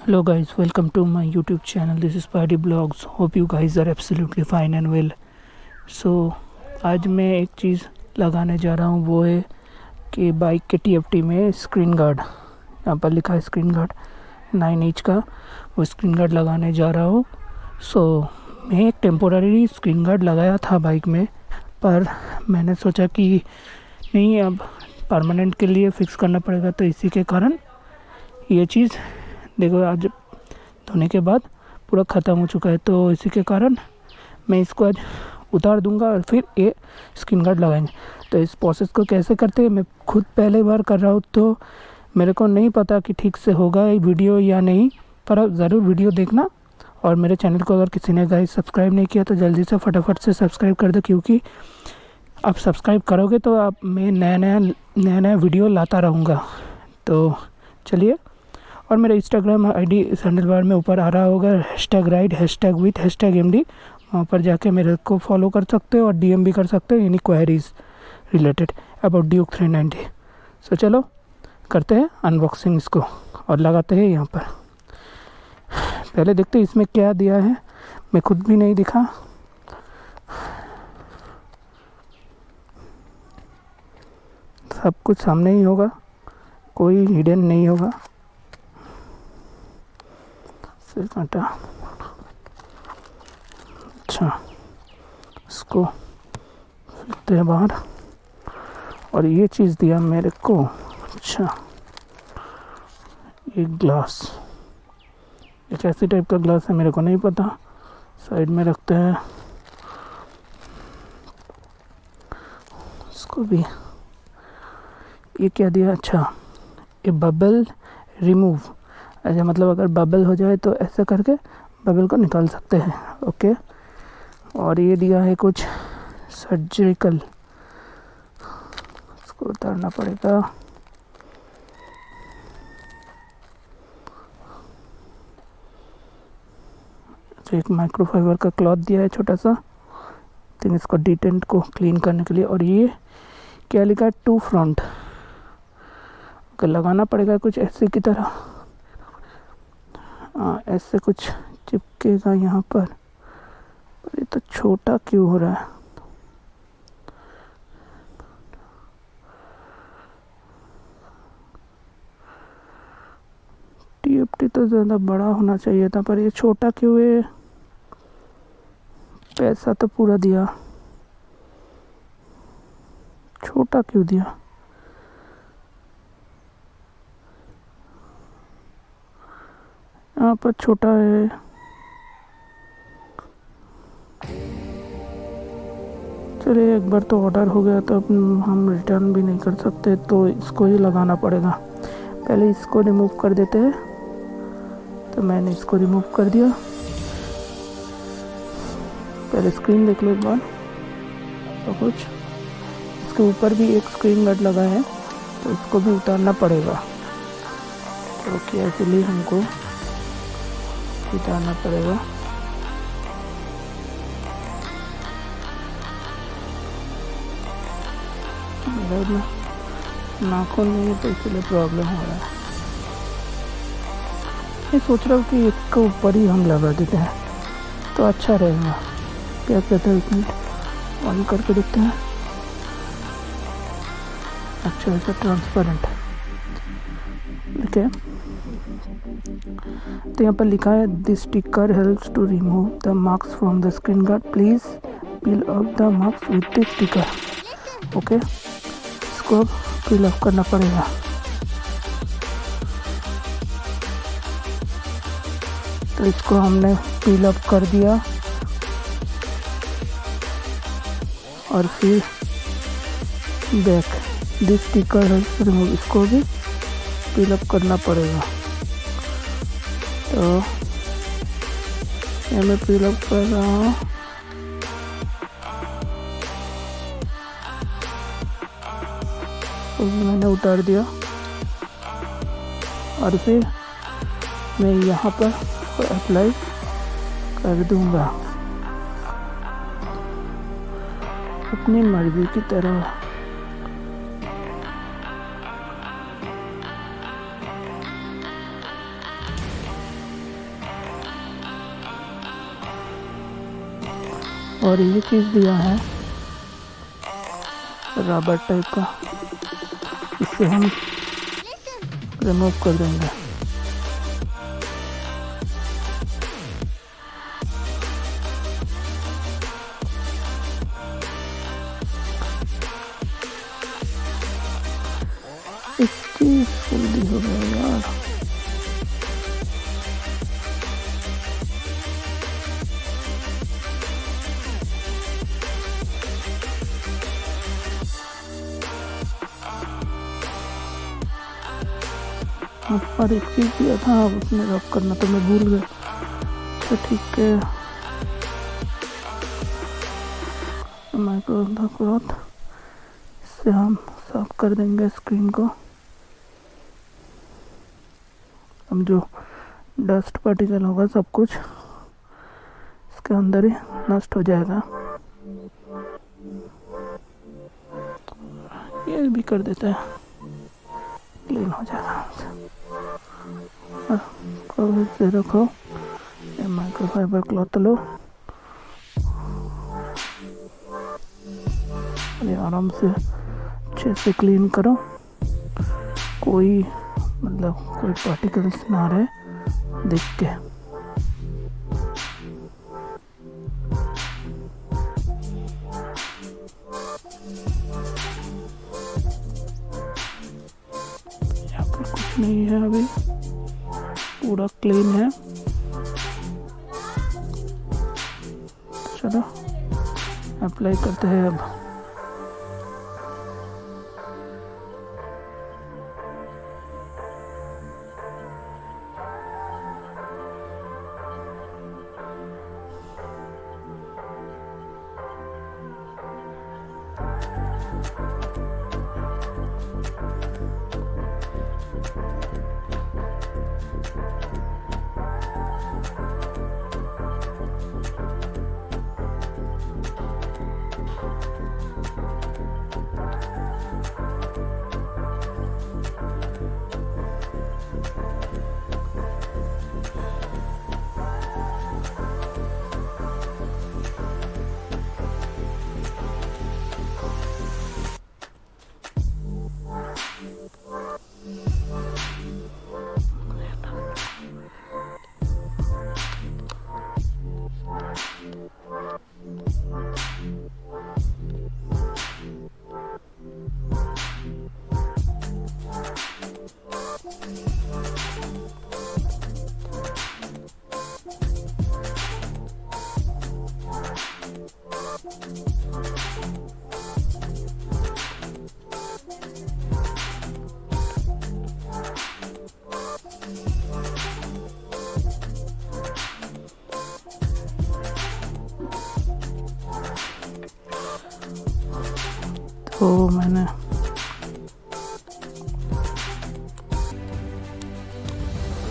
Hello guys, welcome to my YouTube channel. This is Party Blogs. Hope you guys are absolutely fine and well. So आज मैं एक चीज़ लगाने जा रहा हूँ, वो है कि बाइक के TFT में स्क्रीन गार्ड, यहाँ पर लिखा है स्क्रीन गार्ड 9 इंच का, वो स्क्रीन गार्ड लगाने जा रहा हूँ। मैं एक टेम्पोररी स्क्रीन गार्ड लगाया था बाइक में, पर मैंने सोचा कि नहीं, अब परमानेंट के लिए फ़िक्स करना पड़ेगा, तो इसी के कारण ये चीज़ देखो आज धोने के बाद पूरा ख़त्म हो चुका है। तो इसी के कारण मैं इसको आज उतार दूंगा और फिर ये स्क्रीन गार्ड लगाएंगे। तो इस प्रोसेस को कैसे करते हैं, मैं खुद पहले बार कर रहा हूँ, तो मेरे को नहीं पता कि ठीक से होगा ये वीडियो या नहीं, पर आप ज़रूर वीडियो देखना। और मेरे चैनल को अगर किसी ने गाइस सब्सक्राइब नहीं किया तो जल्दी से फटाफट से सब्सक्राइब कर दो, क्योंकि आप सब्सक्राइब करोगे तो आप मैं नया वीडियो लाता रहूँगा। तो चलिए, और मेरा इंस्टाग्राम आईडी इस हैंडल बार में ऊपर आ रहा होगा, #राइड #with#MD, वहाँ पर जाके मेरे को फॉलो कर सकते हो और DM भी कर सकते हो any queries related about Duke 390। सो चलो करते हैं अनबॉक्सिंग इसको और लगाते हैं यहाँ पर। पहले देखते हैं इसमें क्या दिया है, मैं खुद भी नहीं दिखा। सब कुछ सामने ही होगा, कोई हिडन नहीं होगा। काटा, अच्छा इसको फेंकते हैं बाहर। और ये चीज़ दिया मेरे को, अच्छा ये ग्लास, ये कैसी टाइप का ग्लास है मेरे को नहीं पता, साइड में रखते हैं इसको भी। ये क्या दिया, अच्छा ये बबल रिमूव, अच्छा मतलब अगर बबल हो जाए तो ऐसे करके बबल को निकाल सकते हैं। ओके, और ये दिया है कुछ सर्जिकल, इसको उतारना पड़ेगा। तो एक माइक्रोफाइबर का क्लॉथ दिया है छोटा सा, तो इसको डिटेंट को क्लीन करने के लिए। और ये क्या लिखा है, 2 फ्रंट, लगाना पड़ेगा कुछ ऐसे की तरह, ऐसे कुछ चिपकेगा यहाँ पर। ये तो छोटा क्यों हो रहा है, TFT तो ज़्यादा बड़ा होना चाहिए था, पर ये छोटा क्यों है। पैसा तो पूरा दिया, छोटा क्यों दिया। यहाँ पर छोटा है, चलिए एक बार तो ऑर्डर हो गया तो अब हम रिटर्न भी नहीं कर सकते, तो इसको ही लगाना पड़ेगा। पहले इसको रिमूव कर देते हैं, तो मैंने इसको रिमूव कर दिया। पहले स्क्रीन देख लो एक बार, तो कुछ इसके ऊपर भी एक स्क्रीन गार्ड लगा है, तो इसको भी उतारना पड़ेगा। तो केयरफुली हमको उतारना पड़ेगा। नाखून नहीं है तो इसलिए प्रॉब्लम हो रहा है। मैं सोच रहा हूँ कि इसके ऊपर ही हम लगा देते हैं तो अच्छा रहेगा। क्या कहते हैं, इसमें ऑन करके देखते हैं। अच्छा ऐसा ट्रांसपेरेंट, ठीक है। तो यहाँ पर लिखा है this sticker helps to remove the marks from the screen guard, please peel off the marks with this sticker. Okay, इसको पील ऑफ करना पड़ेगा। तो इसको हमने पील ऑफ कर दिया, और फिर back this sticker helps to remove, इसको भी पील ऑफ करना पड़ेगा। तो ये मैं पील ऑफ कर रहा हूँ। तो मैंने उतार दिया, और फिर मैं यहाँ पर अप्लाई कर दूँगा अपनी मर्जी की तरह। और ये चीज़ दिया है रबर टाइप का, इससे हम रिमूव कर देंगे। इसकी जल्दी हो गया यार। पर एक चीज़ दिया था, उसमें रब करना तो मैं भूल गया। तो ठीक है, माइक्रो क्लॉथ, इससे हम साफ कर देंगे स्क्रीन को। अब जो डस्ट पार्टिकल होगा सब कुछ इसके अंदर ही नष्ट हो जाएगा। ये भी कर देता है, क्लीन हो जाएगा। कवर से रखो, ये माइक्रोफाइबर क्लॉथ लो, ये आराम से अच्छे से क्लीन करो। कोई पार्टिकल्स ना रहे देख के। यहाँ पर कुछ नहीं है, अभी पूरा क्लीन है। चलो अप्लाई करते हैं अब। तो मैंने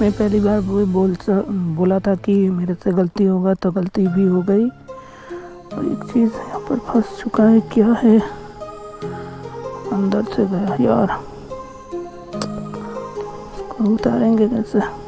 पहली बार वो बोला था कि मेरे से गलती होगा, तो गलती भी हो गई। और एक चीज़ यहाँ पर फंस चुका है, क्या है, अंदर से गया यार, इसको उतारेंगे कैसे?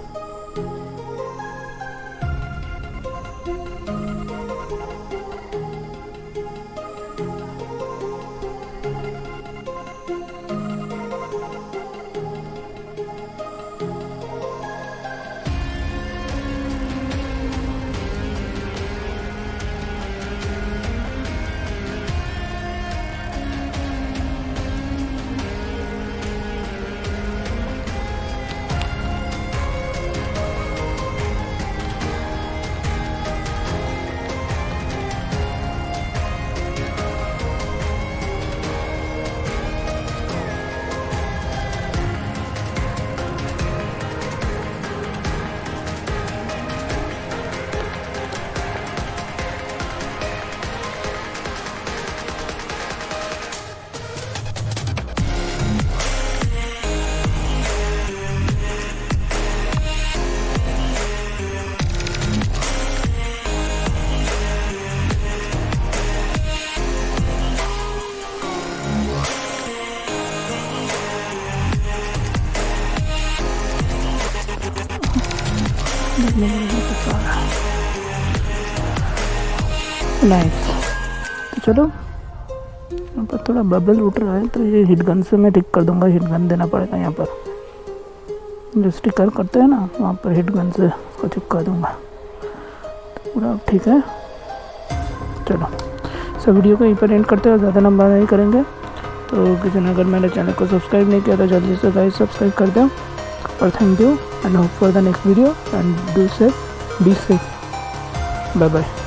Nice. चलो, यहाँ पर थोड़ा बबल उठ रहा है तो ये हीट गन से मैं ठीक कर दूंगा। हीट गन देना पड़ेगा यहाँ पर, जो स्टिकर करते हैं ना वहाँ पर हीट गन से उसको चिपका दूंगा। तो पूरा ठीक है। चलो सब वीडियो को यहीं पर एंड करते हैं, ज़्यादा लंबा नहीं करेंगे। तो किसी ने अगर मेरे चैनल को सब्सक्राइब नहीं किया तो जल्दी से गाइस सब्सक्राइब कर दो। और thank you and hope for the next video and do safe, be safe, bye bye.